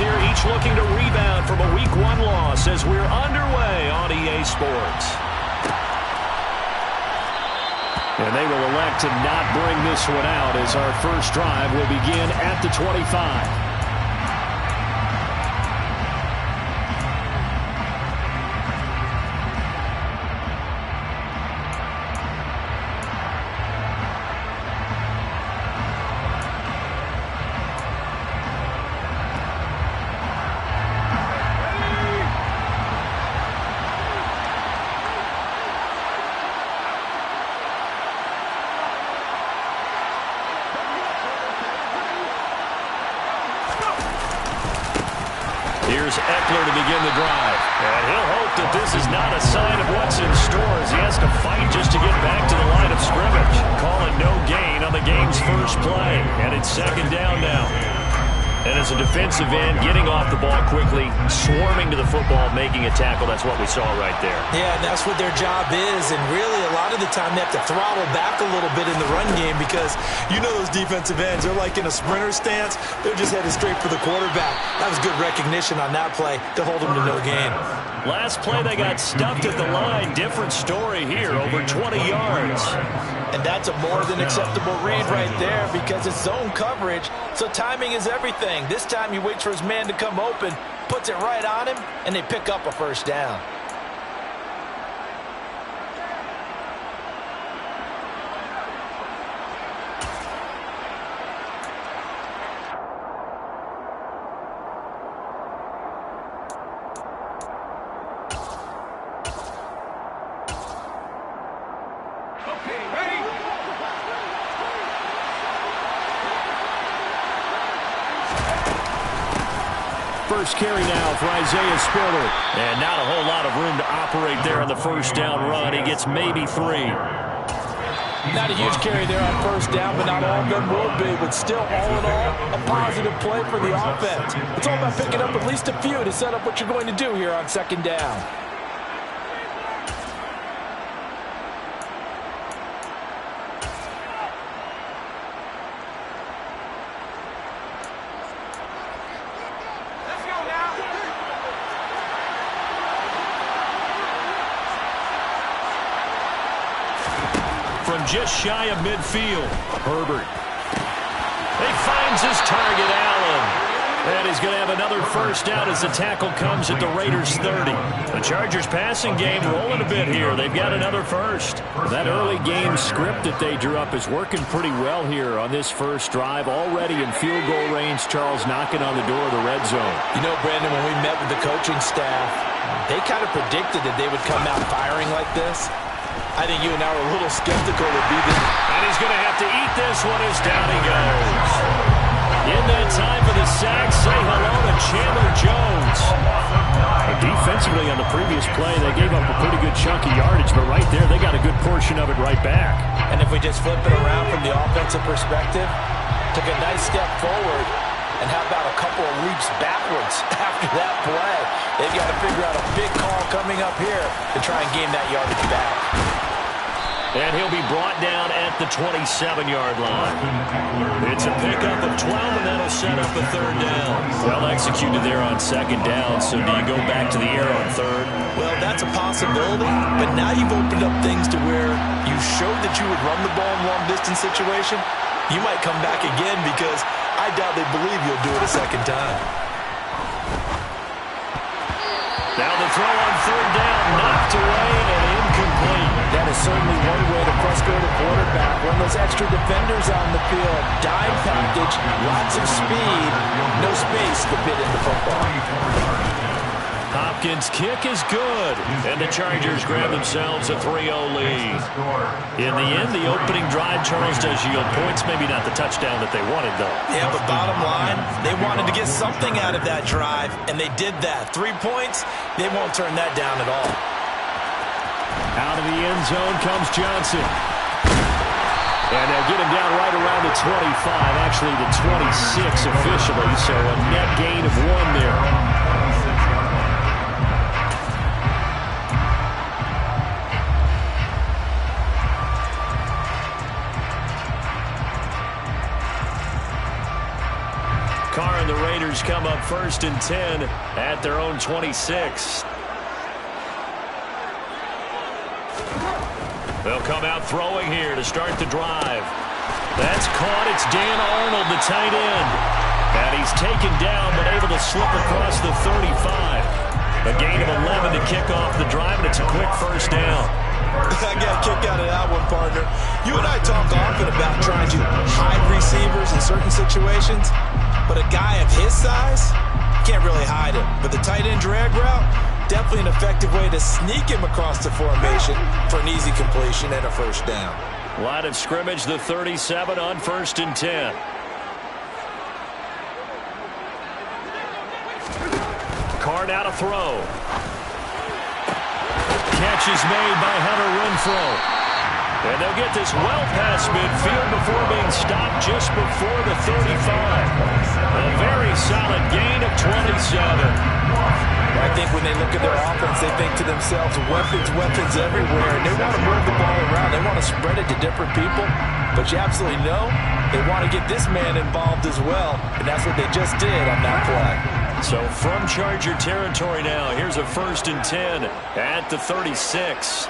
here, each looking to rebound from a Week 1 loss as we're underway on EA Sports. And they will elect to not bring this one out as our first drive will begin at the 25. Here's Eckler to begin the drive. And he'll hope that this is not a sign of what's in store as he has to fight just to get back to the line of scrimmage. Call it no gain on the game's first play. And it's second down now. And as a defensive end, getting off the ball quickly, swarming to the football, making a tackle, that's what we saw right there. Yeah, and that's what their job is. And really, a lot of the time, they have to throttle back a little bit in the run game because you know those defensive ends, they're like in a sprinter stance. They're just headed straight for the quarterback. That was good recognition on that play to hold them to no gain. Last play, they got stuffed at the line. Different story here, over 20 yards. And that's a more than acceptable read right there because it's zone coverage, so timing is everything. This time he waits for his man to come open, puts it right on him, and they pick up a first down. First carry now for Isaiah Spiller. And not a whole lot of room to operate there on the first down run. He gets maybe 3. Not a huge carry there on first down, but not all of them will be. But still, all in all, a positive play for the offense. It's all about picking up at least a few to set up what you're going to do here on second down. From just shy of midfield, Herbert. He finds his target, Allen. And he's going to have another first down as the tackle comes at the Raiders' 30. The Chargers passing game rolling a bit here. They've got another first. That early game script that they drew up is working pretty well here on this first drive. Already in field goal range, Charles knocking on the door of the red zone. You know, Brandon, when we met with the coaching staff, they kind of predicted that they would come out firing like this. I think you and I were a little skeptical of beating. And he's going to have to eat this one as down he goes. In that time for the sack, say hello to Chandler Jones. Defensively on the previous play, they gave up a pretty good chunk of yardage, but right there, they got a good portion of it right back. And if we just flip it around from the offensive perspective, took a nice step forward, and how about a couple of leaps backwards after that play? They've got to figure out a big call coming up here to try and gain that yardage back. And he'll be brought down at the 27-yard line. It's a pickup of 12, and that'll set up a third down. Well executed there on second down, so do you go back to the air on third? Well, that's a possibility, but now you've opened up things to where you showed that you would run the ball in long-distance situation. You might come back again because I doubt they believe you'll do it a second time. Now the throw on third down, knocked away and incomplete. That is certainly one way to frustrate a quarterback. When those extra defenders on the field, dime package, lots of speed, no space to fit in the football. Hopkins' kick is good, and the Chargers grab themselves a 3-0 lead. In the end, the opening drive, Charles, does yield points. Maybe not the touchdown that they wanted, though. Yeah, but bottom line, they wanted to get something out of that drive, and they did that. 3 points, they won't turn that down at all. Out of the end zone comes Johnson. And they'll get him down right around the 25, actually the 26 officially, so a net gain of 1 there. Carr in the Raiders come up 1st and 10 at their own 26. They'll come out throwing here to start the drive. That's caught. It's Dan Arnold, the tight end. And he's taken down but able to slip across the 35. A gain of 11 to kick off the drive, and it's a quick first down. I got a kick out of that one, partner. You and I talk often about trying to hide receivers in certain situations, but a guy of his size can't really hide him. But the tight end drag route, definitely an effective way to sneak him across the formation for an easy completion and a first down. Line of scrimmage, the 37 on 1st and 10. Carr now to throw. Catch is made by Hunter Renfrow. And they'll get this well past midfield before being stopped just before the 35. A very solid gain of 27. I think when they look at their offense, they think to themselves, weapons, weapons everywhere. And they want to move the ball around. They want to spread it to different people. But you absolutely know they want to get this man involved as well. And that's what they just did on that play. So from Charger territory now, here's a 1st and 10 at the 36.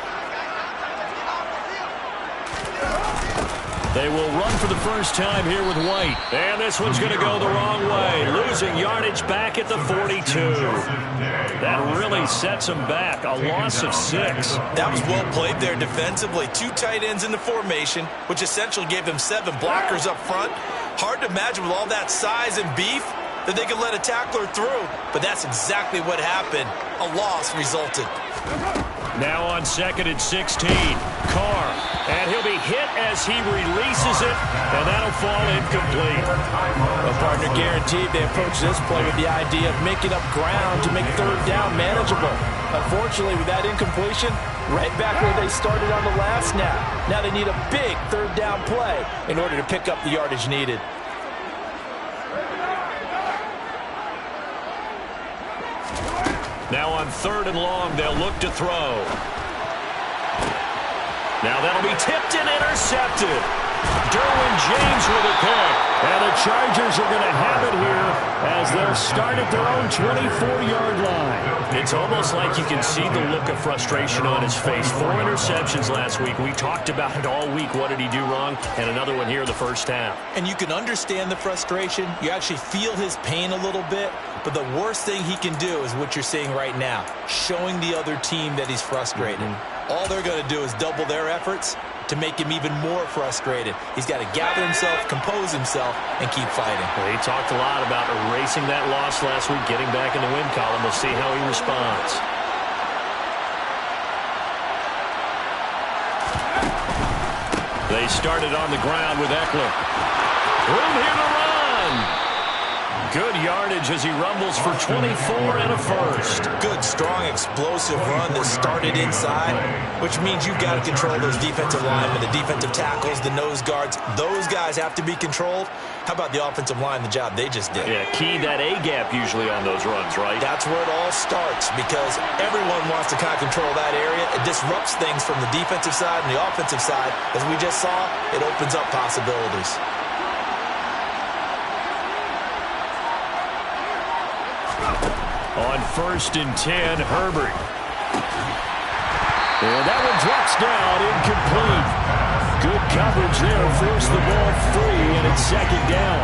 They will run for the first time here with White. And this one's going to go the wrong way. Losing yardage back at the 42. That really sets them back. A loss of 6. That was well played there defensively. 2 tight ends in the formation, which essentially gave them 7 blockers up front. Hard to imagine with all that size and beef that they could let a tackler through. But that's exactly what happened. A loss resulted. Now on 2nd and 16. Carr. And he'll be hit as he releases it. And that'll fall incomplete. A partner guaranteed they approach this play with the idea of making up ground to make 3rd down manageable. Unfortunately, with that incompletion, right back where they started on the last snap. Now they need a big 3rd down play in order to pick up the yardage needed. Now on 3rd and long, they'll look to throw. Now that'll be tipped and intercepted. Derwin James with a pick. And the Chargers are going to have it here as they'll start at their own 24-yard line. It's almost like you can see the look of frustration on his face. 4 interceptions last week. We talked about it all week. What did he do wrong? And another one here in the first half. And you can understand the frustration. You actually feel his pain a little bit. But the worst thing he can do is what you're seeing right now, showing the other team that he's frustrated. All they're going to do is double their efforts to make him even more frustrated. He's got to gather himself, compose himself, and keep fighting. Well, he talked a lot about erasing that loss last week, getting back in the win column. We'll see how he responds. They started on the ground with Eckler. Room here to run. Good yardage as he rumbles for 24 and a first. Good, strong, explosive run that started inside, which means you've got to control those defensive linemen, the defensive tackles, the nose guards. Those guys have to be controlled. How about the offensive line, the job they just did? Yeah, key that A-gap usually on those runs, right? That's where it all starts because everyone wants to kind of control that area. It disrupts things from the defensive side and the offensive side. As we just saw, it opens up possibilities. On 1st and 10, Herbert. And that one drops down, incomplete. Good coverage there, forced the ball free, and it's 2nd down.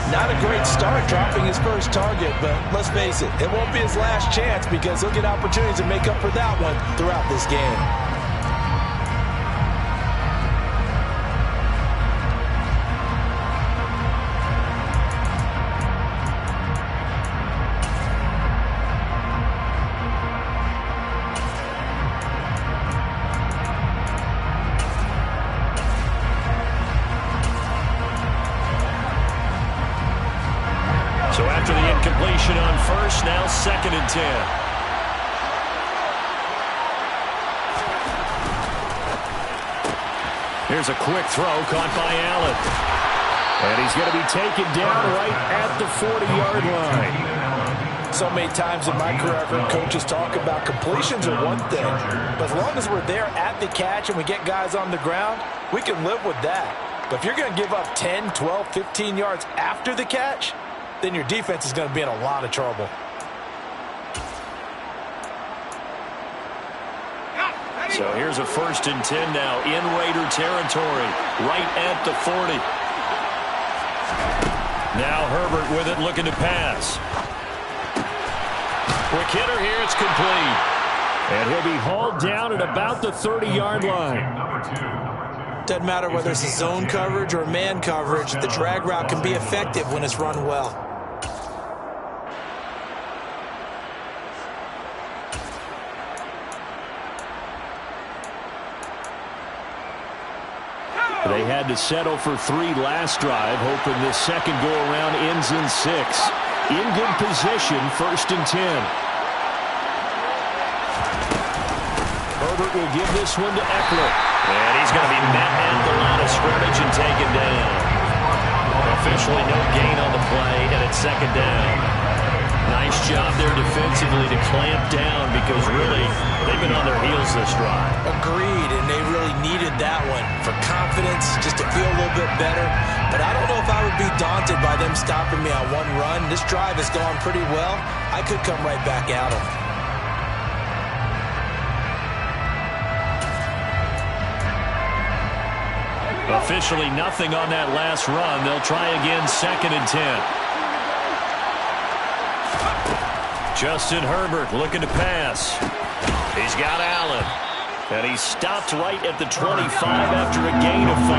Not a great start dropping his first target, but let's face it, it won't be his last chance because he'll get opportunities to make up for that one throughout this game. So after the incompletion on 1st, now 2nd and 10. Here's a quick throw caught by Allen. And he's going to be taken down right at the 40-yard line. So many times in my career, I've heard coaches talk about completions are one thing. But as long as we're there at the catch and we get guys on the ground, we can live with that. But if you're going to give up 10, 12, 15 yards after the catch, then your defense is going to be in a lot of trouble. So here's a 1st and 10 now in Raider territory, right at the 40. Now Herbert with it, looking to pass. Quick hitter here, it's complete. And he'll be hauled down at about the 30-yard line. Doesn't matter whether it's a zone coverage or man coverage, the drag route can be effective when it's run well. They had to settle for 3 last drive, hoping this second go-around ends in 6. In good position, 1st and 10. Herbert will give this one to Eckler. And he's going to be met at the line of scrimmage and taken down. Officially no gain on the play, and it's 2nd down. Nice job there defensively to clamp down because really they've been on their heels this drive. Agreed, and they really needed that one for confidence, just to feel a little bit better. But I don't know if I would be daunted by them stopping me on one run. This drive has gone pretty well. I could come right back at them. Officially nothing on that last run. They'll try again, 2nd and 10. Justin Herbert looking to pass. He's got Allen. And he's stopped right at the 25 after a gain of 5.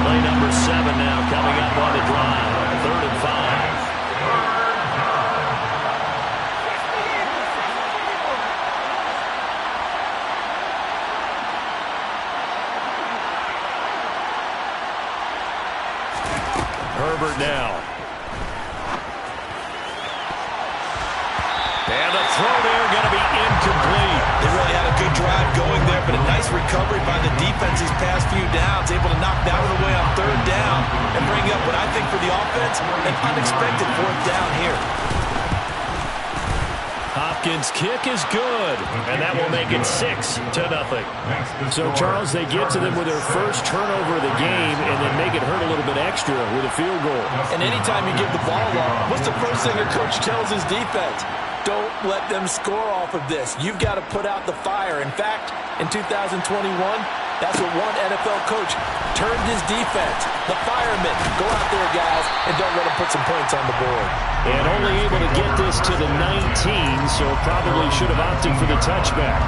Play number 7 now coming up on the drive. 3rd and 5. Herbert now. And the throw there going to be incomplete. They really had a good drive going there, but a nice recovery by the defense these past few downs, able to knock that one away on 3rd down and bring up what I think for the offense, an unexpected 4th down here. Hopkins' kick is good, and that will make it 6-0. So, Charles, they get to them with their first turnover of the game and then make it hurt a little bit extra with a field goal. And anytime you give the ball up, what's the first thing a coach tells his defense? Don't let them score off of this. You've got to put out the fire. In fact, in 2021, that's what one NFL coach termed his defense. The firemen. Go out there, guys, and don't let them put some points on the board. And only able to get this to the 19, so probably should have opted for the touchback.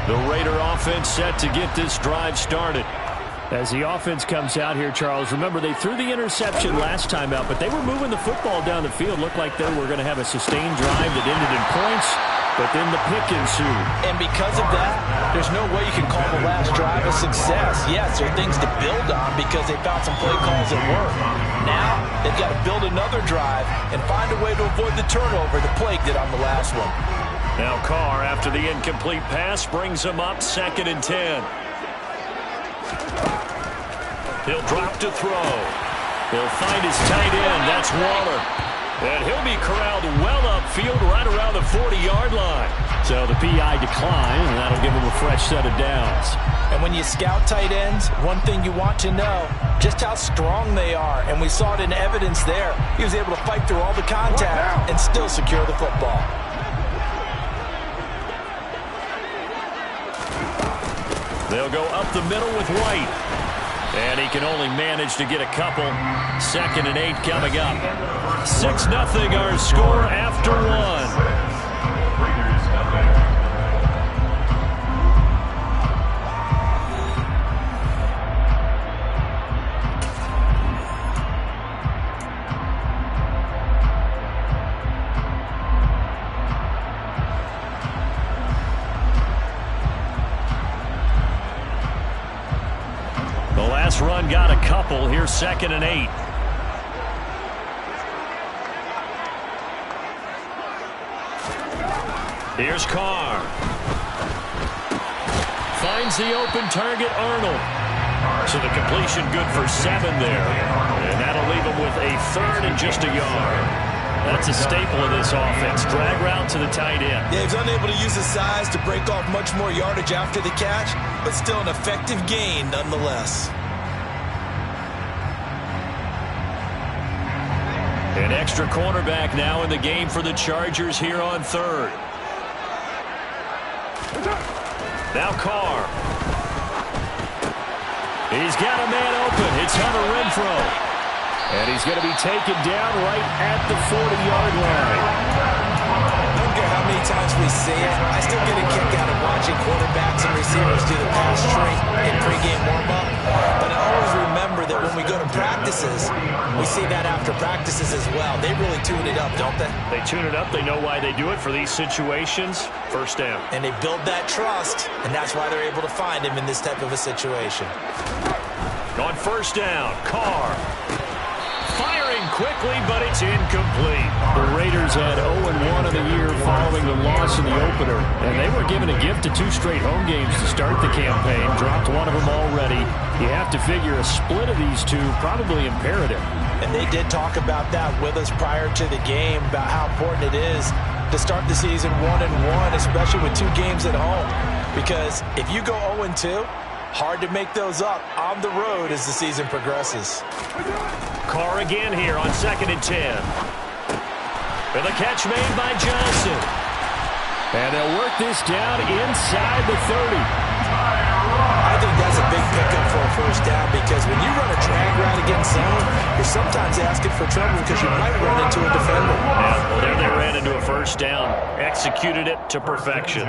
The Raider offense set to get this drive started. As the offense comes out here, Charles, remember they threw the interception last time out, but they were moving the football down the field. Looked like they were going to have a sustained drive that ended in points, but then the pick ensued. And because of that, there's no way you can call the last drive a success. Yes, there are things to build on because they found some play calls that work. Now, they've got to build another drive and find a way to avoid the turnover the plague did on the last one. Now Carr, after the incomplete pass, brings him up 2nd and 10. He'll drop to throw. He'll find his tight end. That's Waller. And he'll be corralled well upfield right around the 40-yard line. So the PI declines, and that'll give him a fresh set of downs. And when you scout tight ends, one thing you want to know, just how strong they are. And we saw it in evidence there. He was able to fight through all the contact and still secure the football. They'll go up the middle with White. And he can only manage to get a couple. 2nd and 8 coming up. 6-0 our score after 1. Last run got a couple. Here's 2nd and 8. Here's Carr. Finds the open target, Arnold. So the completion good for 7 there. And that'll leave him with a 3rd and just a yard. That's a staple of this offense. Drag route to the tight end. Yeah, he's unable to use his size to break off much more yardage after the catch, but still an effective gain nonetheless. An extra cornerback now in the game for the Chargers here on third. Now Carr. He's got a man open. It's Hunter Renfrow. And he's going to be taken down right at the 40-yard line. I don't care how many times we see it. I still get a kick out of watching quarterbacks and receivers do the pass tree in pregame warm-up. But I always remember that when we go to practices, we see that after practices as well. They really tune it up, don't they? They tune it up. They know why they do it for these situations. First down. And they build that trust, and that's why they're able to find him in this type of a situation. On first down, Carr. Firing quickly, but it's incomplete. The Raiders had 0-1 in the year following the loss in the opener. And they were given a gift of 2 straight home games to start the campaign. Dropped one of them already. You have to figure a split of these two probably imperative. And they did talk about that with us prior to the game, about how important it is to start the season 1-1, especially with 2 games at home. Because if you go 0-2, hard to make those up on the road as the season progresses. Carr again here on 2nd and 10. And the catch made by Johnson. And they'll work this down inside the 30. I think that's a big pickup for a first down, because when you run a drag route against zone, you're sometimes asking for trouble because you might run into a defender. Yeah, well, there they ran into a first down. Executed it to perfection.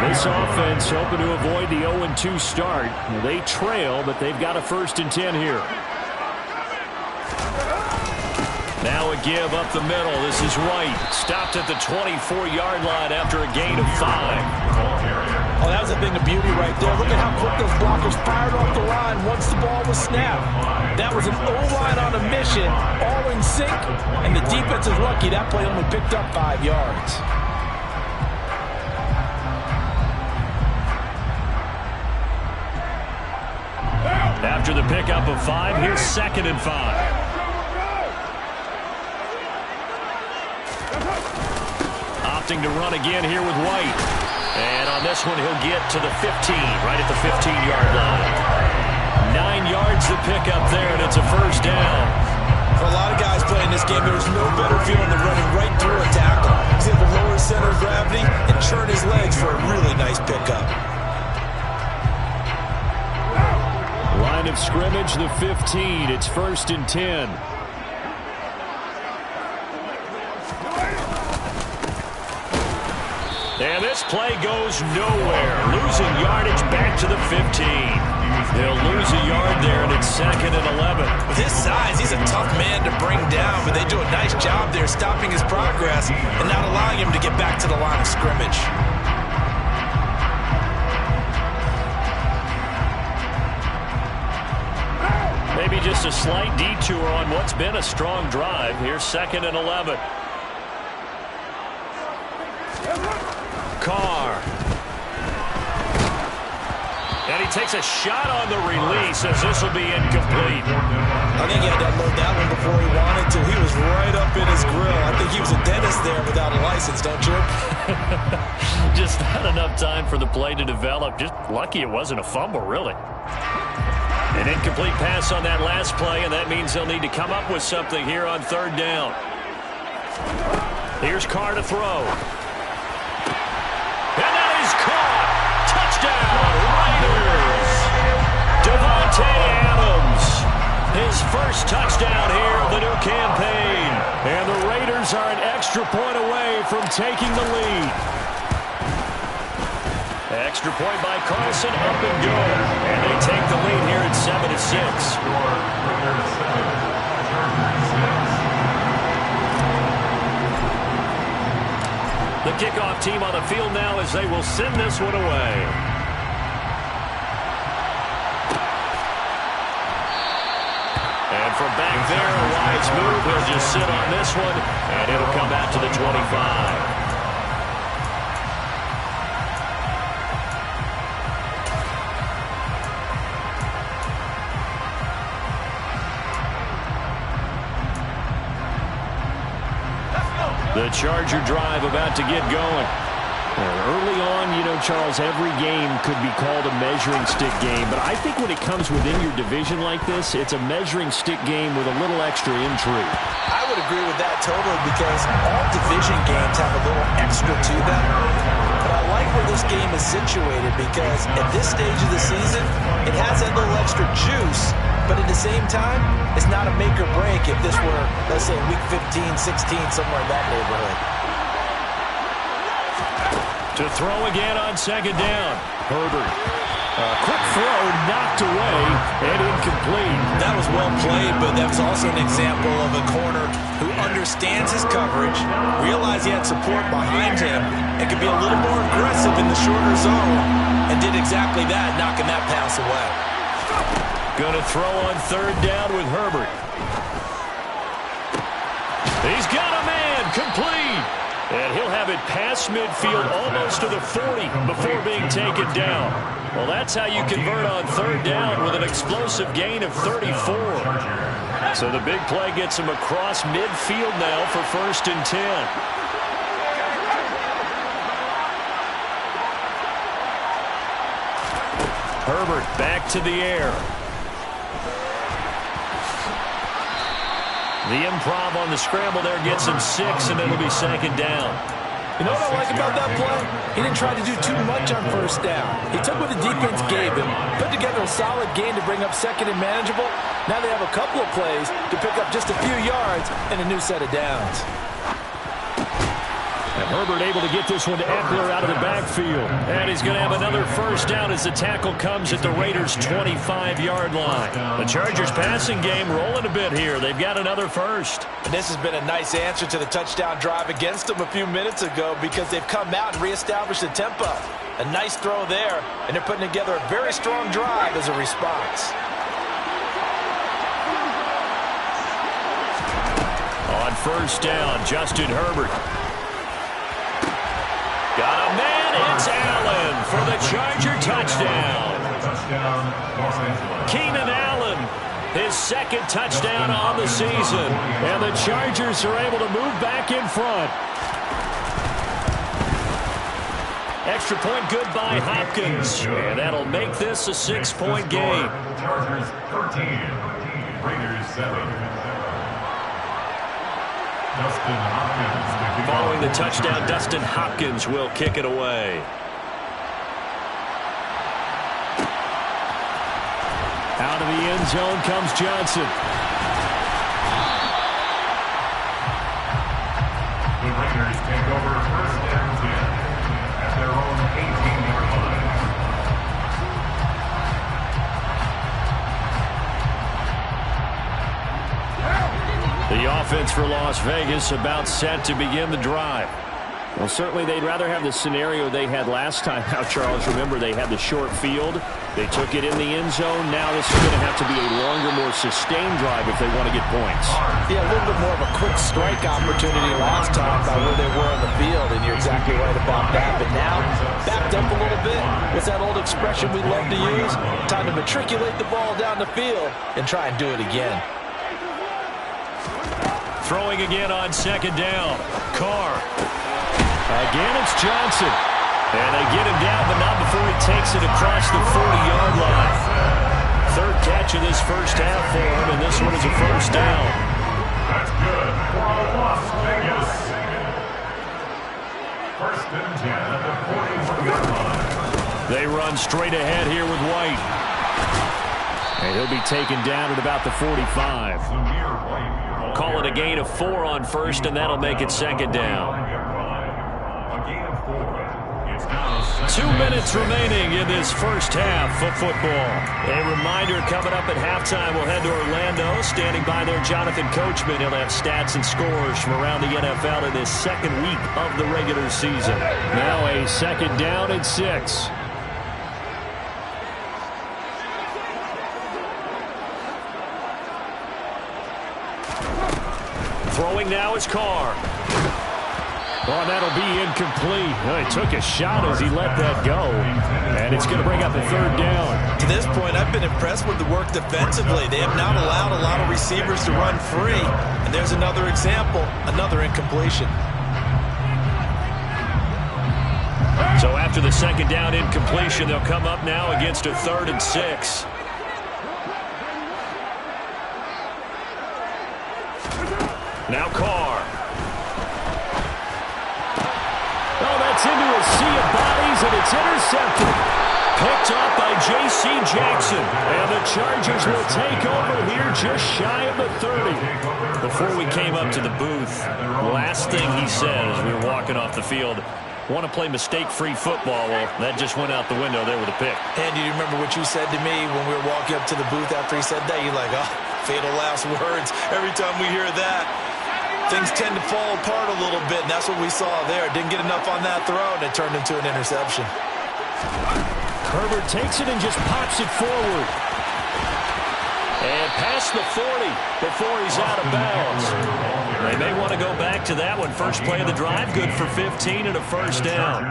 This offense hoping to avoid the 0-2 start. They trail, but they've got a 1st and 10 here. Now a give up the middle. This is White. Stopped at the 24-yard line after a gain of 5. Oh, that was a thing of beauty right there. Look at how quick those blockers fired off the line once the ball was snapped. That was an O-line on a mission, all in sync, and the defense is lucky that play only picked up 5 yards. After the pickup of 5, here's 2nd and 5. Opting to run again here with White. And on this one, he'll get to the 15, right at the 15-yard line. 9 yards to pick up there, and it's a first down. For a lot of guys playing this game, there's no better feeling than running right through a tackle. He's able to lower his center of gravity and churn his legs for a really nice pickup. Line of scrimmage, the 15. It's 1st and 10. And this play goes nowhere. Losing yardage back to the 15. They'll lose a yard there, and it's 2nd and 11. With his size, he's a tough man to bring down, but they do a nice job there stopping his progress and not allowing him to get back to the line of scrimmage. Maybe just a slight detour on what's been a strong drive. Here's 2nd and 11. Carr. And he takes a shot on the release as this will be incomplete. I think he had to unload that one before he wanted to. He was right up in his grill. I think he was a dentist there without a license, don't you? Just not enough time for the play to develop. Just lucky it wasn't a fumble, really. An incomplete pass on that last play, and that means they'll need to come up with something here on 3rd down. Here's Carr to throw. And that is caught. Touchdown, Raiders. Devontae Adams. His first touchdown here of the new campaign. And the Raiders are an extra point away from taking the lead. Extra point by Carson, up and go. And they take the lead here at 7-6. The kickoff team on the field now as they will send this one away. And from back there, a wise move. He'll just sit on this one, and it'll come out to the 25. Charger drive about to get going. Early on, you know, Charles, every game could be called a measuring stick game. But I think when it comes within your division like this, it's a measuring stick game with a little extra intrigue. I would agree with that totally because all division games have a little extra to them. But I like where this game is situated because at this stage of the season, it has that little extra juice. But at the same time, it's not a make or break if this were, let's say, week 15, 16, somewhere in that neighborhood. To throw again on second down. Herbert. Quick throw, knocked away, and incomplete. That was well played, but that was also an example of a corner who understands his coverage, realized he had support behind him, and could be a little more aggressive in the shorter zone, and did exactly that, knocking that pass away. Going to throw on third down with Herbert. He's got a man, complete. And he'll have it past midfield almost to the 40 before being taken down. Well, that's how you convert on third down with an explosive gain of 34. So the big play gets him across midfield now for 1st and 10. Herbert back to the air. The improv on the scramble there gets him 6, and it'll be second down. You know what I like about that play? He didn't try to do too much on first down. He took what the defense gave him, put together a solid gain to bring up second and manageable. Now they have a couple of plays to pick up just a few yards and a new set of downs. And Herbert able to get this one to Eckler out of the backfield. And he's going to have another first down as the tackle comes at the Raiders' 25-yard line. The Chargers passing game rolling a bit here. They've got another first. And this has been a nice answer to the touchdown drive against them a few minutes ago because they've come out and reestablished the tempo. A nice throw there, and they're putting together a very strong drive as a response. On first down, Justin Herbert. Got a man, it's Allen for the Charger touchdown. Keenan Allen, his second touchdown on the season. And the Chargers are able to move back in front. Extra point good by Hopkins. And that'll make this a 6-point game. Chargers 13, Raiders 7. Following the touchdown, Dustin Hopkins will kick it away. Out of the end zone comes Johnson. The Raiders take over 1st and 10 at their own 18-yard line. The offense for Las Vegas about set to begin the drive. Well, certainly they'd rather have the scenario they had last time. Now, Charles, remember they had the short field. They took it in the end zone. Now this is going to have to be a longer, more sustained drive if they want to get points. Yeah, a little bit more of a quick strike opportunity last time by where they were on the field, and you're exactly right about that. But now, backed up a little bit. What's that old expression we love to use? Time to matriculate the ball down the field and try and do it again. Throwing again on second down. Carr. Again, it's Johnson. And they get him down, but not before he takes it across the 40-yard line. Third catch of this first half for him, and this one is a first down. That's good for Las Vegas. 1st and 10 at the 41-yard line. They run straight ahead here with White. And he'll be taken down at about the 45. Call it a gain of 4 on first, and that'll make it second down. 2 minutes remaining in this first half of football. A reminder coming up at halftime, we'll head to Orlando. Standing by there, Jonathan Coachman. He'll have stats and scores from around the NFL in this second week of the regular season. Now a second down and 6. Throwing now is Carr. Oh, that'll be incomplete. Oh, he took a shot as he let that go. And it's going to bring up a third down. To this point, I've been impressed with the work defensively. They have not allowed a lot of receivers to run free. And there's another example, another incompletion. So after the second down incompletion, they'll come up now against a 3rd and 6. Now Carr. Oh, that's into a sea of bodies, and it's intercepted. Picked up by J.C. Jackson. And the Chargers will take over here just shy of the 30. Before we came up to the booth, last thing he said as we were walking off the field, want to play mistake-free football. Well, that just went out the window there with a pick. And do you remember what you said to me when we were walking up to the booth after he said that? You're like, oh, fatal last words. Every time we hear that, things tend to fall apart a little bit, and that's what we saw there. Didn't get enough on that throw, and it turned into an interception. Herbert takes it and just pops it forward. And past the 40 before he's out of bounds. They may want to go back to that one. First play of the drive, good for 15 and a first down.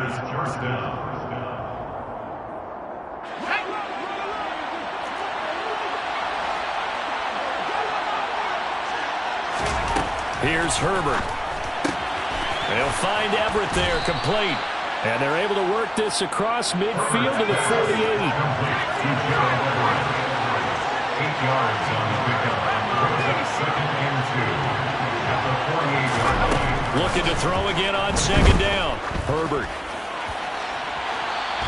Here's Herbert. They'll find Everett there, complete. And they're able to work this across midfield to the 48. 8 yards on the pickup. Second and 2 at the 48-yard line. Looking to throw again on second down. Herbert.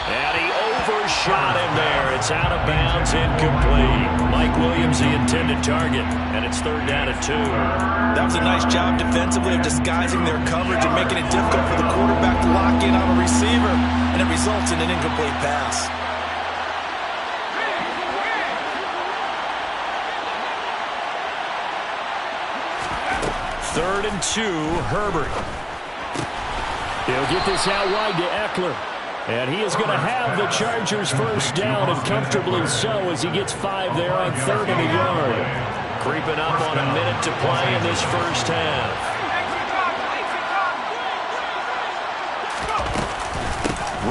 And he overshot him there. It's out of bounds, incomplete. Mike Williams, the intended target, and it's 3rd down and 2. That was a nice job defensively of disguising their coverage and making it difficult for the quarterback to lock in on a receiver, and it results in an incomplete pass. Third and 2, Herbert. He'll get this out wide to Eckler. And he is going to have the Chargers first down, and comfortably so, as he gets 5 there on 3rd and a yard. Creeping up on a minute to play in this first half.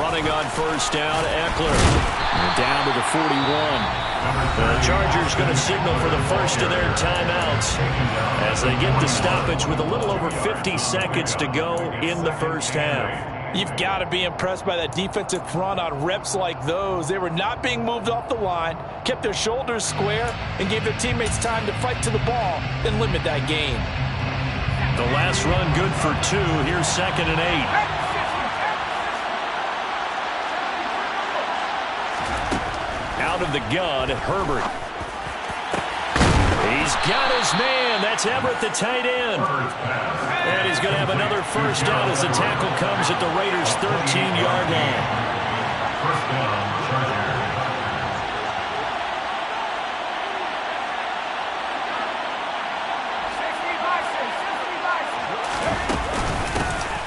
Running on first down, Eckler. Down to the 41. The Chargers going to signal for the first of their timeouts as they get the stoppage with a little over 50 seconds to go in the first half. You've got to be impressed by that defensive front on reps like those. They were not being moved off the line, kept their shoulders square, and gave their teammates time to fight to the ball and limit that gain. The last run good for 2. Here's 2nd and 8. Out of the gun, Herbert. He's got his man. That's Everett, the tight end. And he's going to have another first down as the tackle comes at the Raiders' 13-yard line. First down, Chargers.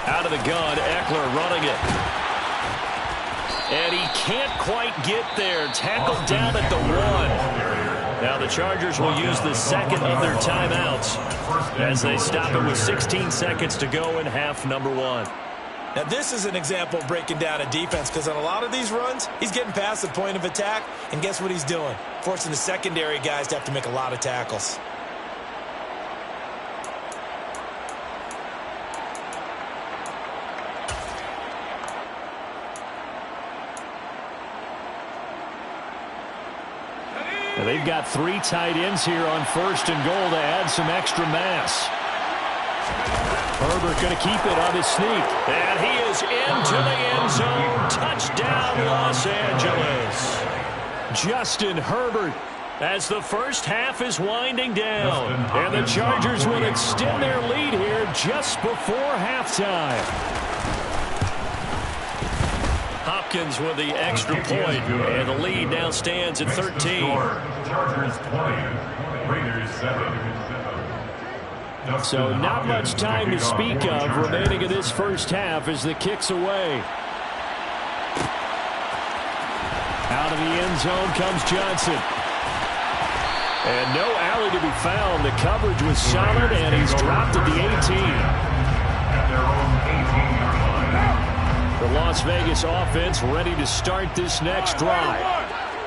Out of the gun, Eckler running it. And he can't quite get there. Tackled down at the 1. Now the Chargers will use the second of their timeouts as they stop it with 16 seconds to go in half number 1. Now this is an example of breaking down a defense, because on a lot of these runs, he's getting past the point of attack, and guess what he's doing? Forcing the secondary guys to have to make a lot of tackles. Now they've got 3 tight ends here on 1st and goal to add some extra mass. Herbert going to keep it on his sneak. And he is into the end zone. Touchdown, Los Angeles. Justin Herbert, as the first half is winding down. And the Chargers will extend their lead here just before halftime. Hopkins with the extra point, and the lead now stands at 13. Chargers 20, Raiders 7. So not much time to speak of remaining in this first half as the kick's away. Out of the end zone comes Johnson. And no alley to be found. The coverage was solid, and he's dropped at the 18. At their own 18-yard line. The Las Vegas offense ready to start this next drive.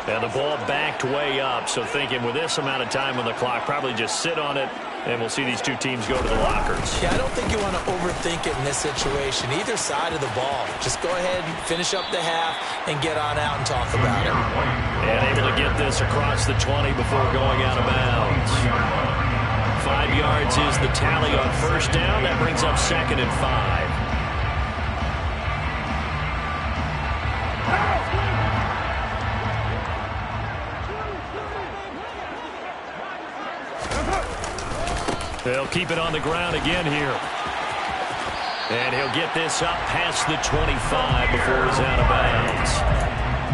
And the ball backed way up, so thinking with this amount of time on the clock, probably just sit on it And we'll see these two teams go to the lockers. Yeah, I don't think you want to overthink it in this situation. Either side of the ball. Just go ahead and finish up the half and get on out and talk about it. And able to get this across the 20 before going out of bounds. 5 yards is the tally on first down. That brings up 2nd and 5. They'll keep it on the ground again here. And he'll get this up past the 25 before he's out of bounds.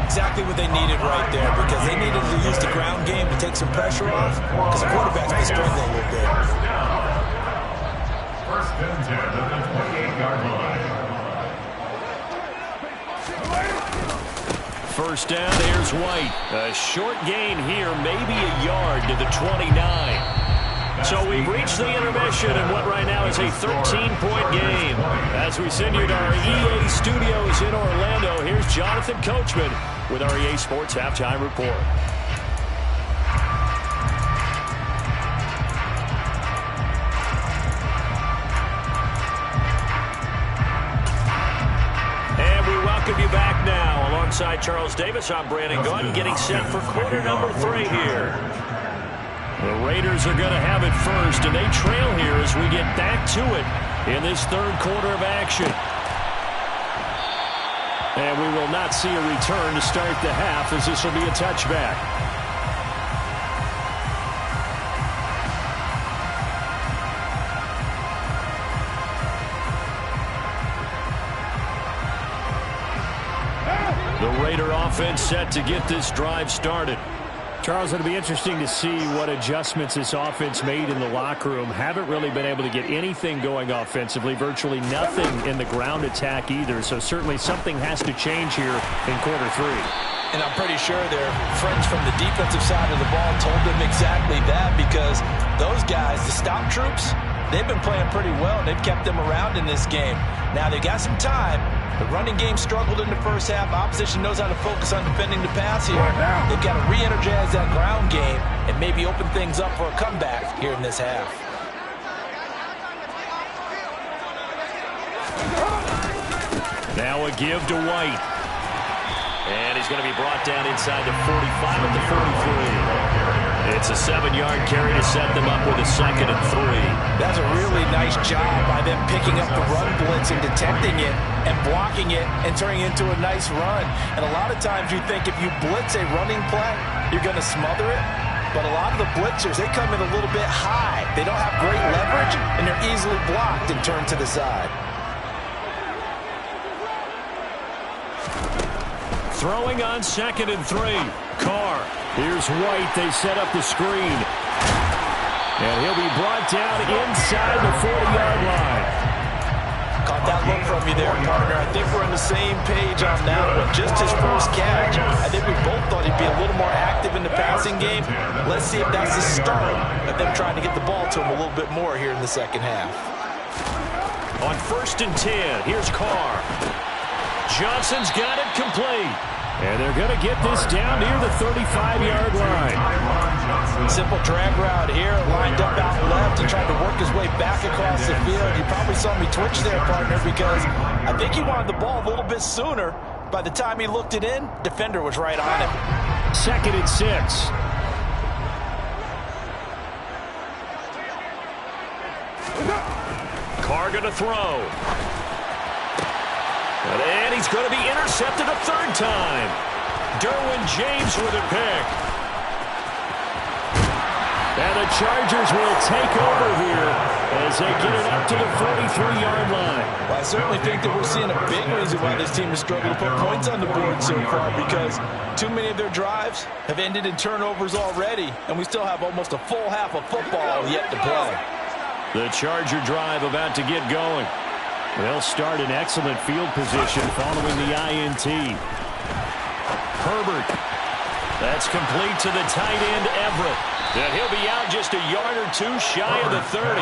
Exactly what they needed right there, because they needed to use the ground game to take some pressure off, because the quarterback's been struggling a little bit. First and 10 at the 28-yard line. First down, here's White. A short gain here, maybe a yard to the 29. So we've reached the intermission in what right now is a 13-point game. As we send you to our EA studios in Orlando, here's Jonathan Coachman with our EA Sports Halftime Report. And we welcome you back now. Alongside Charles Davis, I'm Brandon Gunn, getting set for quarter number 3 here. The Raiders are going to have it first, and they trail here as we get back to it in this third quarter of action. And we will not see a return to start the half, as this will be a touchback. The Raider offense set to get this drive started. Charles, it'll be interesting to see what adjustments this offense made in the locker room. Haven't really been able to get anything going offensively, virtually nothing in the ground attack either. So certainly something has to change here in quarter 3. And I'm pretty sure their friends from the defensive side of the ball told them exactly that, because those guys, the stop troops, they've been playing pretty well. They've kept them around in this game. Now they got some time. The running game struggled in the first half. Opposition knows how to focus on defending the pass here. They've got to re-energize that ground game and maybe open things up for a comeback here in this half. Now a give to White. And he's going to be brought down inside the 45 at the 43. It's a 7-yard carry to set them up with a 2nd and 3. That's a really nice job by them picking up the run blitz and detecting it and blocking it and turning it into a nice run. And a lot of times you think if you blitz a running play, you're going to smother it. But a lot of the blitzers, they come in a little bit high. They don't have great leverage, and they're easily blocked and turned to the side. Throwing on 2nd and 3. Carr. Here's White. They set up the screen. And he'll be brought down inside the 40-yard line. Caught that look from you there, partner. I think we're on the same page on that one. Just his first catch. I think we both thought he'd be a little more active in the passing game. Let's see if that's the start of them trying to get the ball to him a little bit more here in the second half. On 1st and 10, here's Carr. Johnson's got it complete. And they're going to get this down near the 35-yard line. Simple drag route here, lined up out left and tried to work his way back across the field. You probably saw me twitch there, partner, because I think he wanted the ball a little bit sooner. By the time he looked it in, defender was right on him. 2nd and 6. Carr going to throw. And he's going to be intercepted a 3rd time. Derwin James with a pick. And the Chargers will take over here as they get it up to the 43-yard line. Well, I certainly think that we're seeing a big reason why this team has struggled to put points on the board so far, because too many of their drives have ended in turnovers already, and we still have almost a full half of football yet to play. The Charger drive about to get going. They'll start in excellent field position following the INT. Herbert. That's complete to the tight end, Everett. And he'll be out just a yard or two shy of the 30.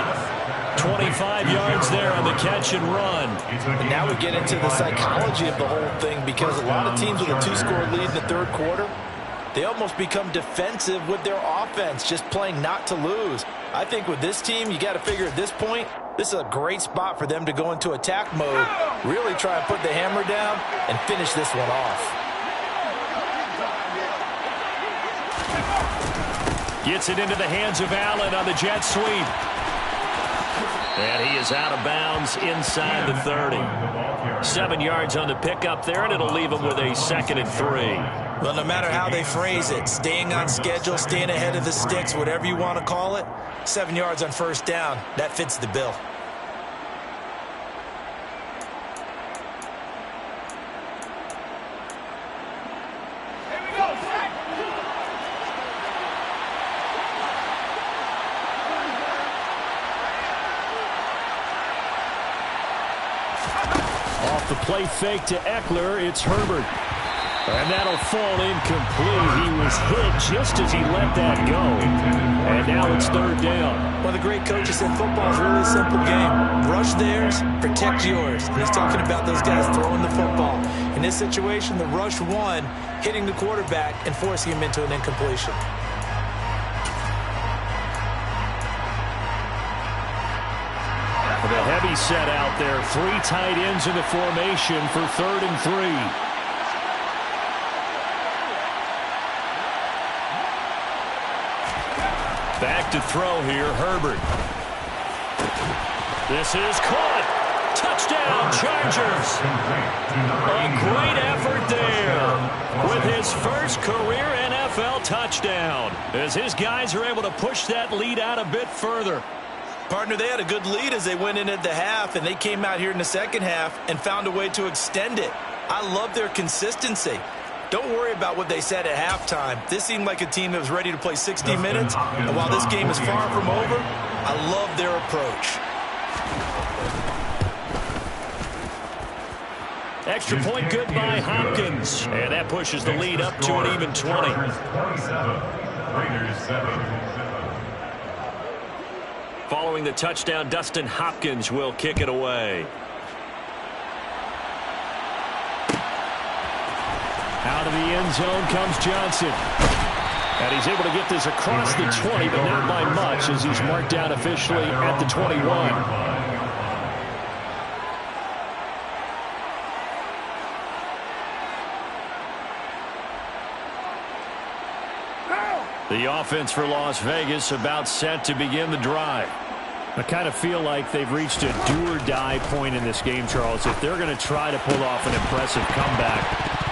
25 yards there on the catch and run. And now we get into the psychology of the whole thing, because a lot of teams with a 2-score lead in the third quarter, They almost become defensive with their offense, just playing not to lose. I think with this team, you got to figure at this point, this is a great spot for them to go into attack mode, really try and put the hammer down and finish this one off. Gets it into the hands of Allen on the jet sweep. And he is out of bounds inside the 30. 7 yards on the pickup there, and it'll leave him with a 2nd and 3. Well, no matter how they phrase it, staying on schedule, staying ahead of the sticks, whatever you want to call it, 7 yards on first down, that fits the bill. Off the play fake to Eckler, it's Herbert. And that'll fall incomplete. He was hit just as he let that go. And now it's 3rd down. Well, the great coaches said football is really a simple game. Rush theirs, protect yours. And he's talking about those guys throwing the football. In this situation, the rush one, hitting the quarterback and forcing him into an incompletion. With a heavy set out there, 3 tight ends in the formation for 3rd and 3. Back to throw here, Herbert. This is caught. Touchdown, Chargers. A great effort there with his first career NFL touchdown, as his guys are able to push that lead out a bit further. Partner, they had a good lead as they went in at the half, and they came out here in the second half and found a way to extend it. I love their consistency. Don't worry about what they said at halftime. This seemed like a team that was ready to play 60 minutes, and while this game is far from over, I love their approach. Extra point good by Hopkins, and that pushes the lead up to an even 20. Following the touchdown, Dustin Hopkins will kick it away. Out of the end zone comes Johnson. And he's able to get this across the 20, but not by much, as he's marked down officially at the 21. The offense for Las Vegas about set to begin the drive. I kind of feel like they've reached a do-or-die point in this game, Charles. If they're going to try to pull off an impressive comeback,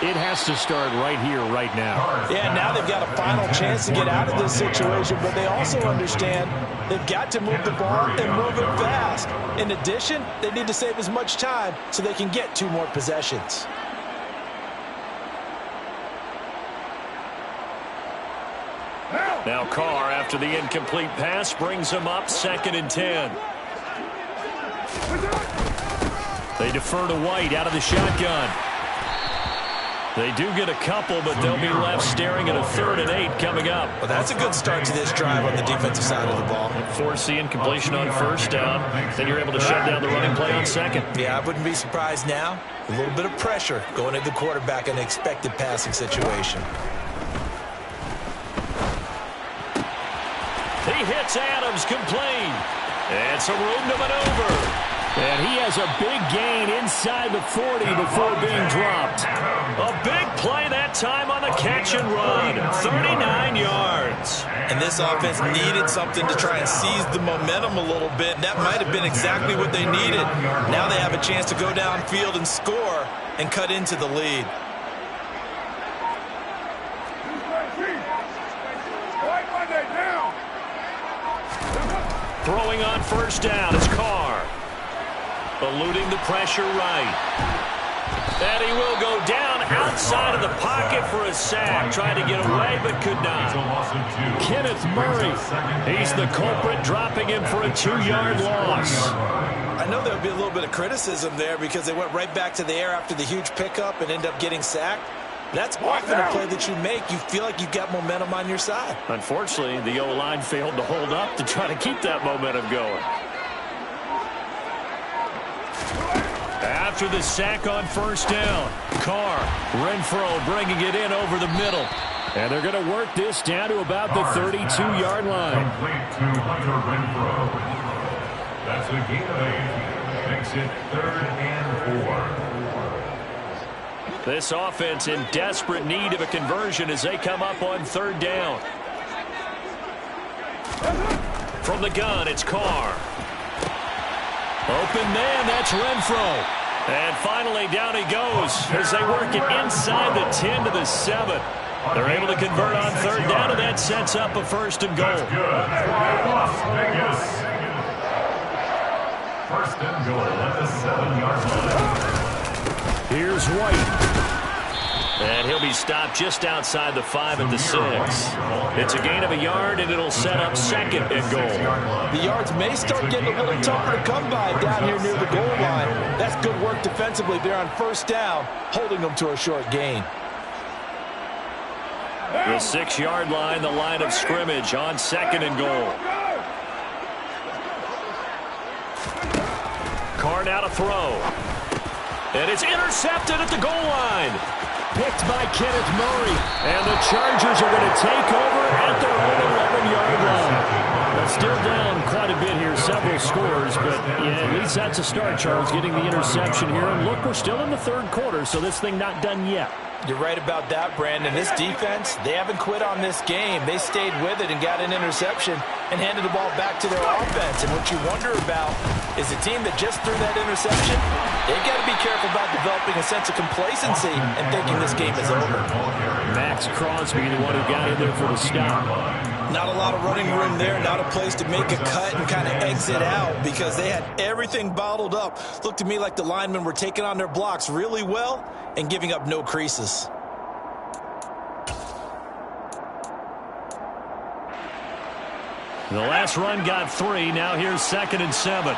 it has to start right here, right now. Yeah, now they've got a final chance to get out of this situation, but they also understand they've got to move the ball and move it fast. In addition, they need to save as much time so they can get 2 more possessions. Now Carr, after the incomplete pass, brings him up 2nd and 10. They defer to White out of the shotgun. They do get a couple, but they'll be left staring at a 3rd and 8 coming up. Well, that's a good start to this drive on the defensive side of the ball. Force the incompletion on first down. Then you're able to shut down the running play on 2nd. Yeah, I wouldn't be surprised now. A little bit of pressure going at the quarterback in an expected passing situation. He hits Adams, complete. And some room to maneuver. And he has a big gain inside the 40 before being dropped. A big play that time on the catch and run. 39 yards. And this offense needed something to try and seize the momentum a little bit. That might have been exactly what they needed. Now they have a chance to go downfield and score and cut into the lead. Throwing on first down is Carr. Eluding the pressure right. And he will go down outside of the pocket for a sack. Tried to get away, but could not. Kenneth Murray. He's the culprit, dropping him for a 2-yard loss. I know there would be a little bit of criticism there because they went right back to the air after the huge pickup and end up getting sacked. That's often a play that you make. You feel like you've got momentum on your side. Unfortunately, the O-line failed to hold up to try to keep that momentum going. After the sack on first down, Carr, Renfro bringing it in over the middle. And they're going to work this down to about the 32-yard line. Complete to Hunter Renfrow. That's a gain of 8. Makes it 3rd and 4. This offense in desperate need of a conversion as they come up on 3rd down. From the gun, it's Carr. Open man, that's Renfrow. And finally, down he goes as they work it inside the 10 to the 7. They're able to convert on 3rd down, and that sets up a 1st and goal. Las Vegas. 1st and goal at the 7-yard line. Here's White. And he'll be stopped just outside the 5 at the 6. It's a gain of a yard, and it'll set up 2nd and goal. The yards may start getting a little tougher to come by down here near the goal line. That's good work defensively there on 1st down, holding them to a short gain. The 6-yard line, the line of scrimmage on 2nd and goal. Carr now to throw. And it's intercepted at the goal line. Picked by Kenneth Murray. And the Chargers are going to take over at their own 11-yard line. They're still down quite a bit here, several scores, but yeah, at least that's a start, Charles, getting the interception here. And look, we're still in the 3rd quarter, so this thing not done yet. You're right about that, Brandon. This defense, they haven't quit on this game. They stayed with it and got an interception and handed the ball back to their offense. And what you wonder about is a team that just threw that interception, they've got to be careful about developing a sense of complacency and thinking this game is over. Max Crosby, the one who got in there for the stop. Not a lot of running room there, not a place to make a cut and kind of exit out because they had everything bottled up. Looked to me like the linemen were taking on their blocks really well and giving up no creases. The last run got 3. Now here's 2nd and 7.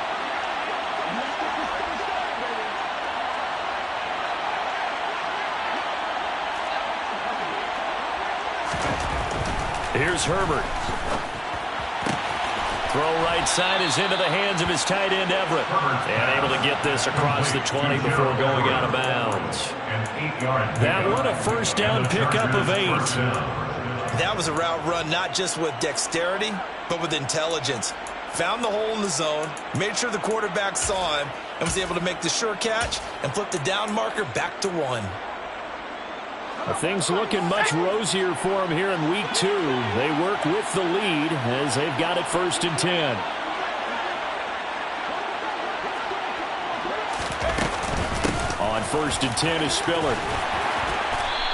Here's Herbert. Throw right side is into the hands of his tight end, Everett. And able to get this across the 20 before going out of bounds. That one, a 1st down pickup of 8. That was a route run not just with dexterity, but with intelligence. Found the hole in the zone, made sure the quarterback saw him, and was able to make the sure catch and flip the down marker back to 1. Well, things looking much rosier for them here in week 2. They work with the lead as they've got it 1st and 10. On 1st and 10 is Spiller.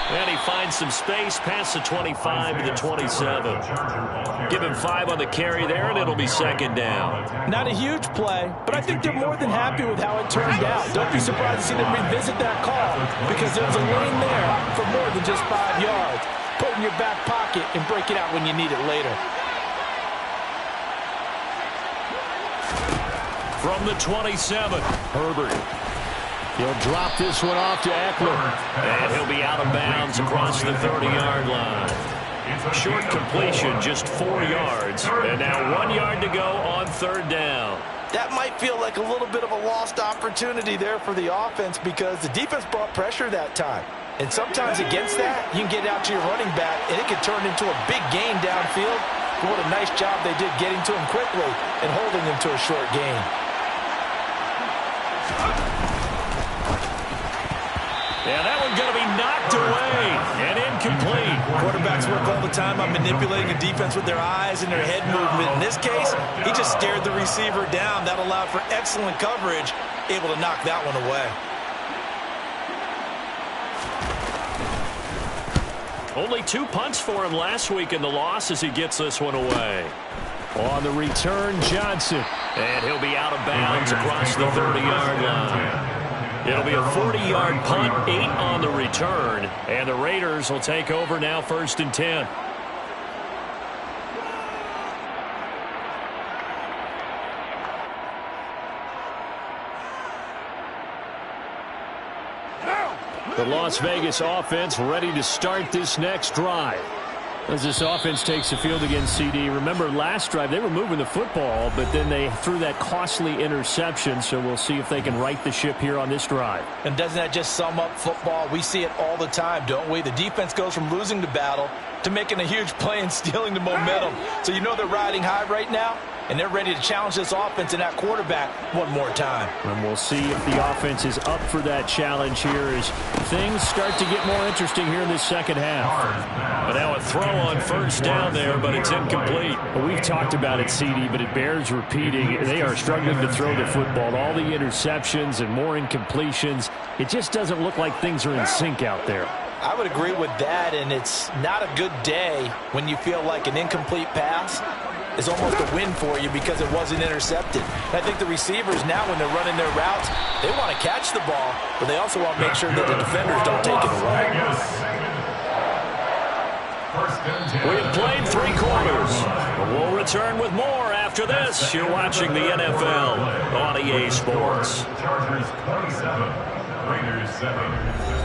And he finds some space past the 25 to the 27. Give him 5 on the carry there, and it'll be 2nd down. Not a huge play, but I think they're more than happy with how it turned out. Don't be surprised to see them revisit that call because there's a lane there for more than just 5 yards. Put it in your back pocket and break it out when you need it later. From the 27, Herbert. He'll drop this one off to Eckler. And he'll be out of bounds across the 30-yard line. Short completion, just 4 yards. And now 1 yard to go on 3rd down. That might feel like a little bit of a lost opportunity there for the offense because the defense brought pressure that time. And sometimes against that, you can get out to your running back, and it can turn into a big gain downfield. But what a nice job they did getting to him quickly and holding him to a short gain. Yeah, that one's going to be knocked away and incomplete. Quarterbacks work all the time on manipulating a defense with their eyes and their head movement. In this case, he just stared the receiver down. That allowed for excellent coverage, able to knock that one away. Only 2 punts for him last week in the loss as he gets this one away. On the return, Johnson. And he'll be out of bounds across the 30-yard line. It'll be a 40-yard punt, 8 on the return. And the Raiders will take over now 1st and 10. The Las Vegas offense ready to start this next drive. As this offense takes the field against CD, remember last drive they were moving the football, but then they threw that costly interception, so we'll see if they can right the ship here on this drive. And doesn't that just sum up football? We see it all the time, don't we? The defense goes from losing the battle to making a huge play and stealing the momentum. So you know they're riding high right now, and they're ready to challenge this offense and that quarterback one more time. And we'll see if the offense is up for that challenge here as things start to get more interesting here in this second half. But now a throw on first down there, but it's incomplete. Well, we've talked about it, CD, but it bears repeating. They are struggling to throw the football. All the interceptions and more incompletions. It just doesn't look like things are in sync out there. I would agree with that, and it's not a good day when you feel like an incomplete pass is almost a win for you because it wasn't intercepted. And I think the receivers now, when they're running their routes, they want to catch the ball, but they also want to make sure that the defenders don't take it away. We have played 3 quarters. We'll return with more after this. You're watching the NFL on EA Sports. Chargers 27, Raiders 7.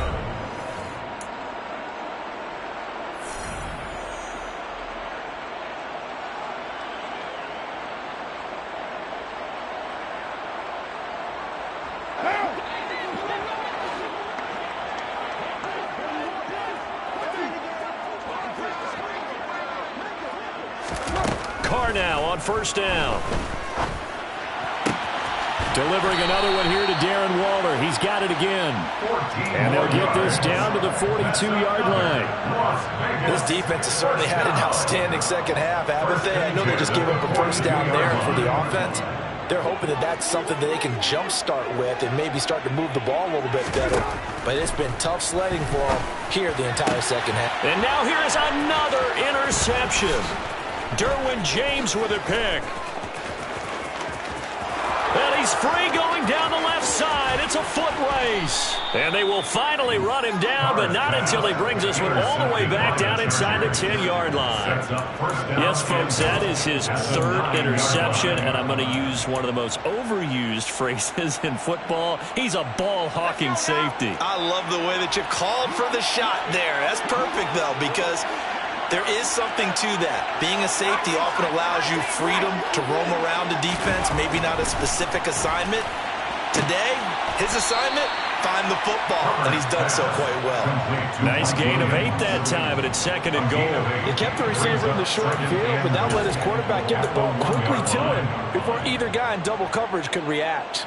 Now on first down. Delivering another one here to Darren Waller. He's got it again. And they'll get this down to the 42-yard line. This defense has certainly had an outstanding second half, haven't they? I know they just gave up a first down there for the offense. They're hoping that that's something that they can jumpstart with and maybe start to move the ball a little bit better. But it's been tough sledding for them here the entire second half. And now here's another interception. Derwin James with a pick. And he's free going down the left side. It's a foot race. And they will finally run him down, but not until he brings this one all the way back down inside the 10-yard line. Yes, folks, that is his 3rd interception, and I'm going to use one of the most overused phrases in football. He's a ball-hawking safety. I love the way that you called for the shot there. That's perfect, though, because there is something to that. Being a safety often allows you freedom to roam around the defense, maybe not a specific assignment. Today, his assignment, find the football, and he's done so quite well. Nice gain of 8 that time, and it's 2nd and goal. He kept the receiver in the short field, but now let his quarterback get the ball quickly to him before either guy in double coverage could react.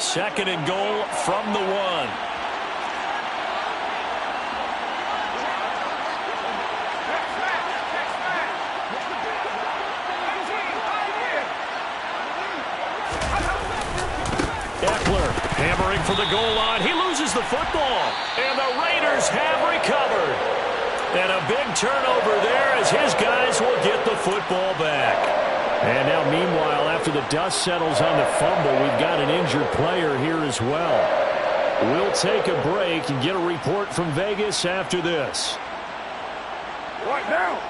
2nd and goal from the 1. Hammering for the goal line. He loses the football. And the Raiders have recovered. And a big turnover there as his guys will get the football back. And now, meanwhile, after the dust settles on the fumble, we've got an injured player here as well. We'll take a break and get a report from Vegas after this. Right now.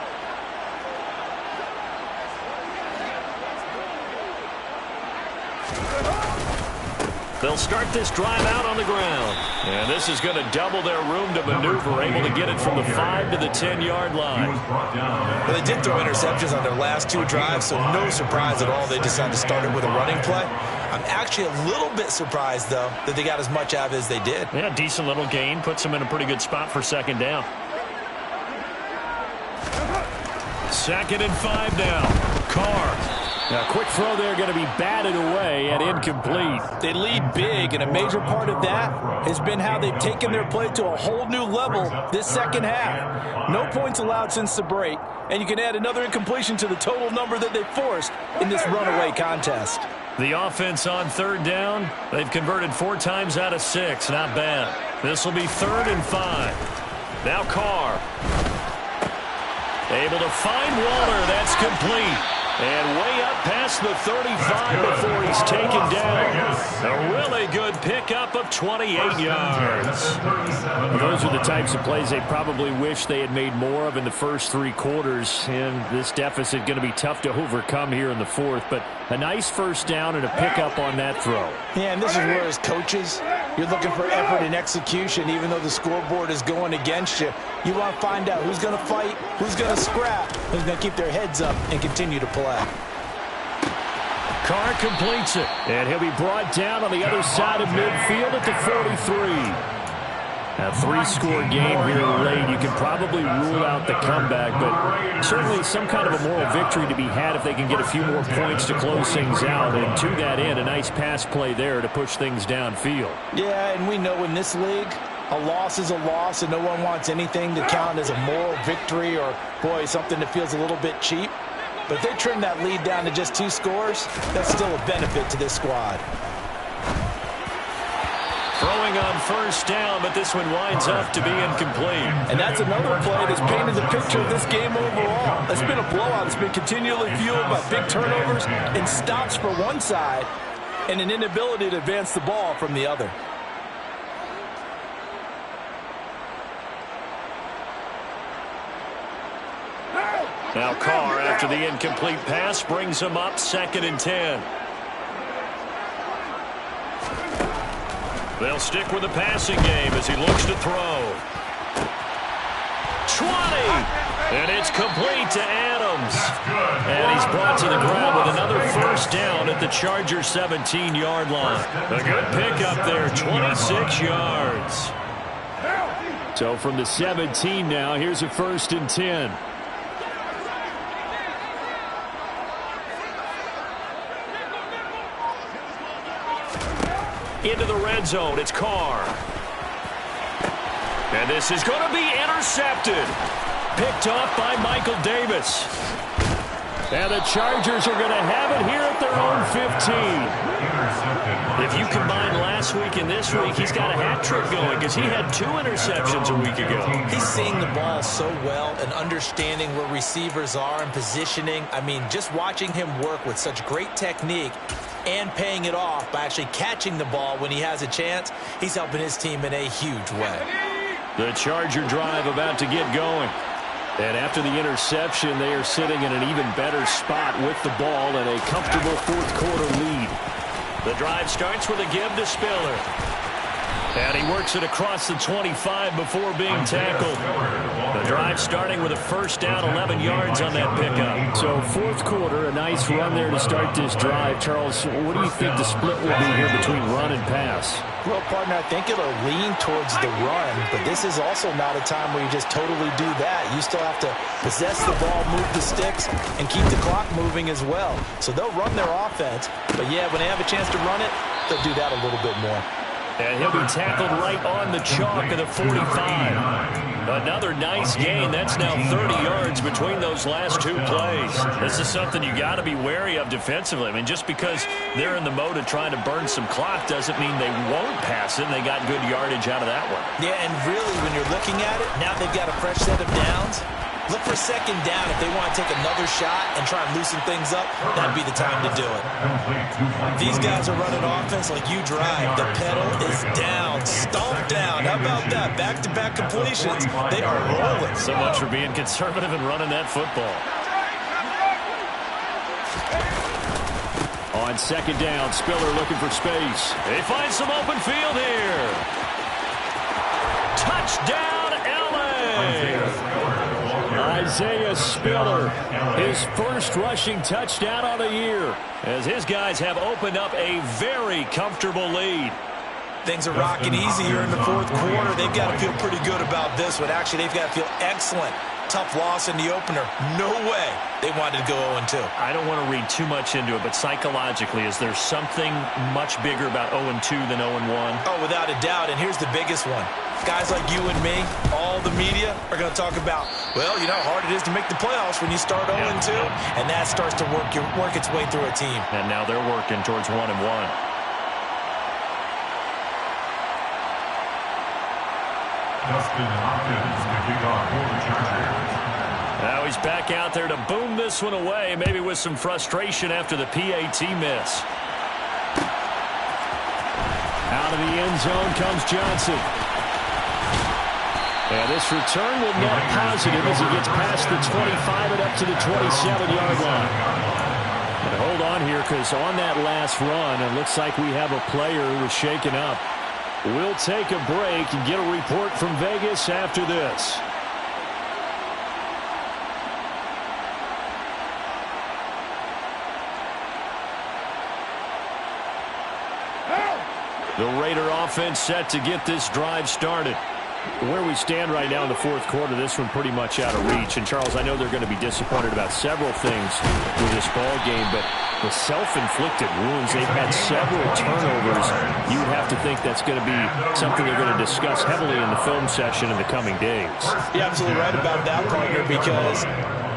They'll start this drive out on the ground. And this is going to double their room to maneuver, able to get it from the 5 to the 10-yard line. Well, they did throw interceptions on their last 2 drives, so no surprise at all they decided to start it with a running play. I'm actually a little bit surprised, though, that they got as much out of it as they did. Yeah, decent little gain. Puts them in a pretty good spot for 2nd down. 2nd and 5 now. Carr. Now, quick throw there going to be batted away and incomplete. They lead big, and a major part of that has been how they've taken their play to a whole new level this second half. No points allowed since the break, and you can add another incompletion to the total number that they forced in this runaway contest. The offense on 3rd down, they've converted 4 times out of 6. Not bad. This will be 3rd and 5. Now Carr. Able to find Waller. That's complete. And way up past the 35 before he's taken down. A really good pickup of 28 yards. Those are the types of plays they probably wish they had made more of in the first 3 quarters. And this deficit going to be tough to overcome here in the 4th. But a nice first down and a pickup on that throw. Yeah, and this is where his coaches You're looking for effort and execution, even though the scoreboard is going against you. You want to find out who's going to fight, who's going to scrap, who's going to keep their heads up and continue to play. Carr completes it, and he'll be brought down on the other side of midfield at the 43. A three-score game here late. You can probably rule out the comeback, but certainly some kind of a moral victory to be had if they can get a few more points to close things out. And to that end, a nice pass play there to push things downfield. Yeah, and we know in this league, a loss is a loss, and no one wants anything to count as a moral victory or, boy, something that feels a little bit cheap. But if they trim that lead down to just 2 scores, that's still a benefit to this squad. Throwing on first down, but this one winds up to be incomplete. And that's another play that's painted the picture of this game overall. It's been a blowout. It's been continually fueled by big turnovers and stops for one side and an inability to advance the ball from the other. Now Carr, after the incomplete pass, brings him up 2nd and 10. They'll stick with the passing game as he looks to throw. 20! And it's complete to Adams. And he's brought to the ground with another first down at the Chargers' 17-yard line. A good pickup there, 26 yards. So from the 17 now, here's a 1st and 10. Into the red zone, it's Carr. And this is going to be intercepted. Picked off by Michael Davis. And the Chargers are going to have it here at their own 15. If you combine last week and this week, he's got a hat trick going because he had 2 interceptions a week ago. He's seeing the ball so well and understanding where receivers are and positioning. I mean, just watching him work with such great technique and paying it off by actually catching the ball when he has a chance, he's helping his team in a huge way. The Charger drive about to get going. And after the interception, they are sitting in an even better spot with the ball and a comfortable 4th quarter lead. The drive starts with a give to Spiller. And he works it across the 25 before being tackled. The drive starting with a first down, 11 yards on that pickup. So 4th quarter, a nice run there to start this drive. Charles, what do you think the split will be here between run and pass? Well, partner, I think it'll lean towards the run, but this is also not a time where you just totally do that. You still have to possess the ball, move the sticks, and keep the clock moving as well. So they'll run their offense, but yeah, when they have a chance to run it, they'll do that a little bit more. And he'll be tackled right on the chalk of the 45. Another nice gain. That's now 30 yards between those last 2 plays. This is something you got to be wary of defensively. I mean, just because they're in the mode of trying to burn some clock doesn't mean they won't pass it, and they got good yardage out of that one. Yeah, and really, when you're looking at it, now they've got a fresh set of downs. Look for 2nd down. If they want to take another shot and try and loosen things up, that'd be the time to do it. These guys are running offense like you drive. The pedal is down, stomped down. How about that? Back-to-back completions. They are rolling. So much for being conservative and running that football. On 2nd down, Spiller looking for space. They find some open field here. Touchdown, LA! Isaiah Spiller, his first rushing touchdown on the year, as his guys have opened up a very comfortable lead. Things are rocking easy here in the 4th quarter. They've got to feel pretty good about this one. Actually, they've got to feel excellent. Tough loss in the opener. No way they wanted to go 0-2. I don't want to read too much into it, but psychologically, is there something much bigger about 0-2 than 0-1? Oh, without a doubt, and here's the biggest one. Guys like you and me, all the media, are going to talk about, well, you know how hard it is to make the playoffs when you start 0-2, and that starts to work its way through a team. And now they're working towards 1-1. Justin Hopkins to kick off for the Chargers. Now he's back out there to boom this one away, maybe with some frustration after the PAT miss. Out of the end zone comes Johnson. And this return will net positive as he gets past the 25 and up to the 27-yard line. But hold on here, because on that last run, it looks like we have a player who was shaken up. We'll take a break and get a report from Vegas after this. The Raider offense set to get this drive started. Where we stand right now in the fourth quarter, this one pretty much out of reach. And, Charles, I know they're going to be disappointed about several things with this ball game, but the self-inflicted wounds, they've had several turnovers. You would have to think that's going to be something they're going to discuss heavily in the film session in the coming days. You're absolutely right about that, partner, because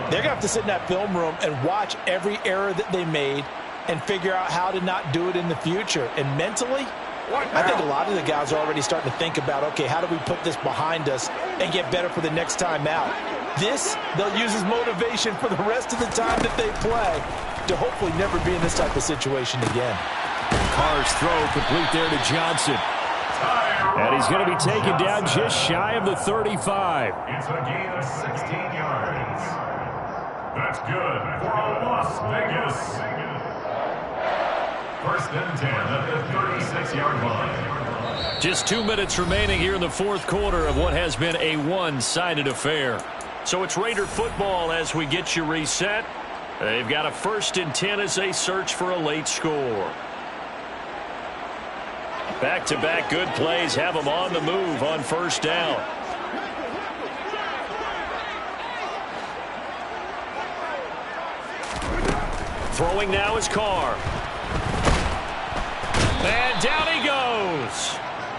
they're going to have to sit in that film room and watch every error that they made and figure out how to not do it in the future. And mentally, I think a lot of the guys are already starting to think about, okay, how do we put this behind us and get better for the next time out? This, they'll use as motivation for the rest of the time that they play to hopefully never be in this type of situation again. Carr's throw complete there to Johnson. And he's going to be taken down just shy of the 35. It's a gain of 16 yards. That's good for a Las Vegas. First and 10 at the 36-yard line. Just 2 minutes remaining here in the fourth quarter of what has been a one-sided affair. So it's Raider football as we get you reset. They've got a 1st and 10 as they search for a late score. Back-to-back good plays have them on the move on 1st down. Throwing now is Carr. And down he goes.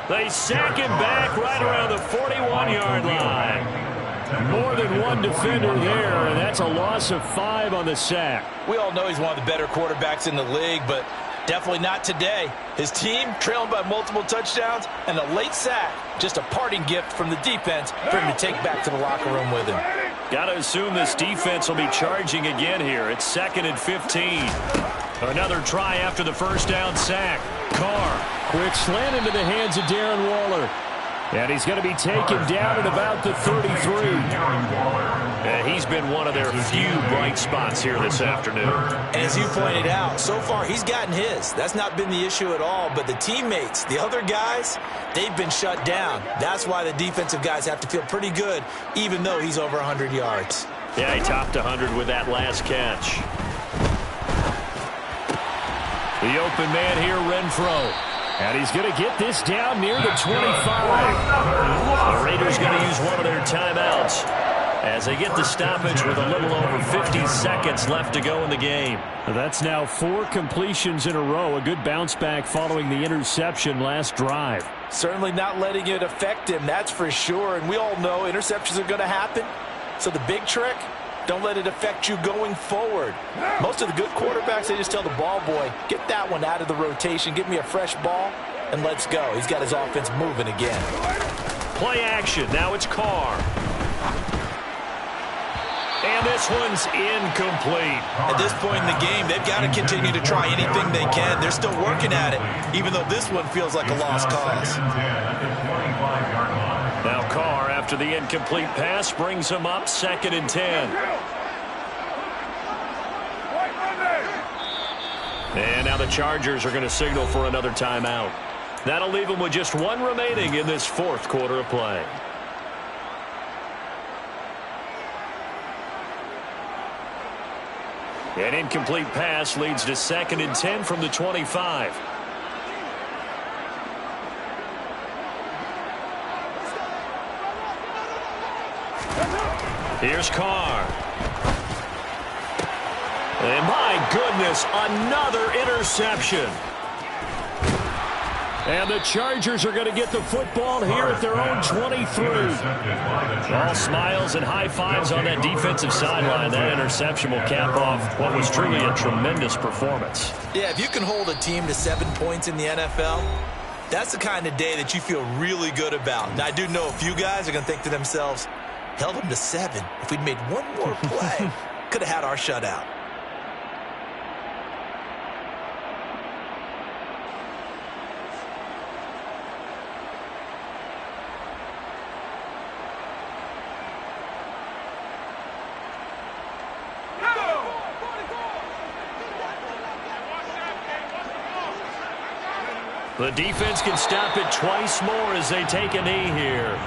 They sack him back right around the 41-yard line. More than one defender there, and that's a loss of 5 on the sack. We all know he's one of the better quarterbacks in the league, but definitely not today. His team trailing by multiple touchdowns, and a late sack, just a parting gift from the defense for him to take back to the locker room with him. Got to assume this defense will be charging again here. It's 2nd and 15. Another try after the 1st down sack. Carr. Quick slant into the hands of Darren Waller. And he's going to be taken down at about the 33. And he's been one of their few bright spots here this afternoon. And as you pointed out, so far he's gotten his. That's not been the issue at all. But the teammates, the other guys, they've been shut down. That's why the defensive guys have to feel pretty good, even though he's over 100 yards. Yeah, he topped 100 with that last catch. The open man here, Renfro. And he's going to get this down near the 25. The Raiders going to use one of their timeouts as they get the stoppage with a little over 50 seconds left to go in the game. That's now 4 completions in a row. A good bounce back following the interception last drive. Certainly not letting it affect him, that's for sure. And we all know interceptions are going to happen. So the big trick, don't let it affect you going forward. Most of the good quarterbacks, they just tell the ball boy, get that one out of the rotation, give me a fresh ball, and let's go. He's got his offense moving again. Play action. Now it's Carr. And this one's incomplete. At this point in the game, they've got to continue to try anything they can. They're still working at it, even though this one feels like a lost cause. Now Carr, after the incomplete pass, brings him up 2nd and 10. And now the Chargers are going to signal for another timeout. That'll leave them with just 1 remaining in this fourth quarter of play. An incomplete pass leads to 2nd and 10 from the 25. Here's Carr. And my goodness, another interception. And the Chargers are going to get the football here at their own 23. All smiles and high fives on that defensive sideline. That interception will cap off what was truly a tremendous performance. Yeah, if you can hold a team to 7 points in the NFL, that's the kind of day that you feel really good about. Now, I do know a few guys are going to think to themselves, held them to 7. If we'd made one more play, could have had our shutout. The defense can stop it twice more as they take a knee here.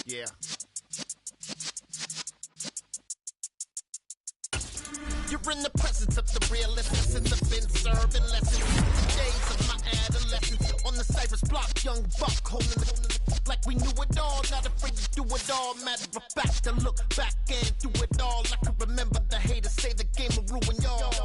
Yeah. You're in the presence of the realest lessons have been serving lessons. Days of my adolescence on the Cypress block, young buck holding the like we knew it all, not afraid to do it all. Matter of fact, to look back and do it all. I can remember the haters say the game will ruin y'all.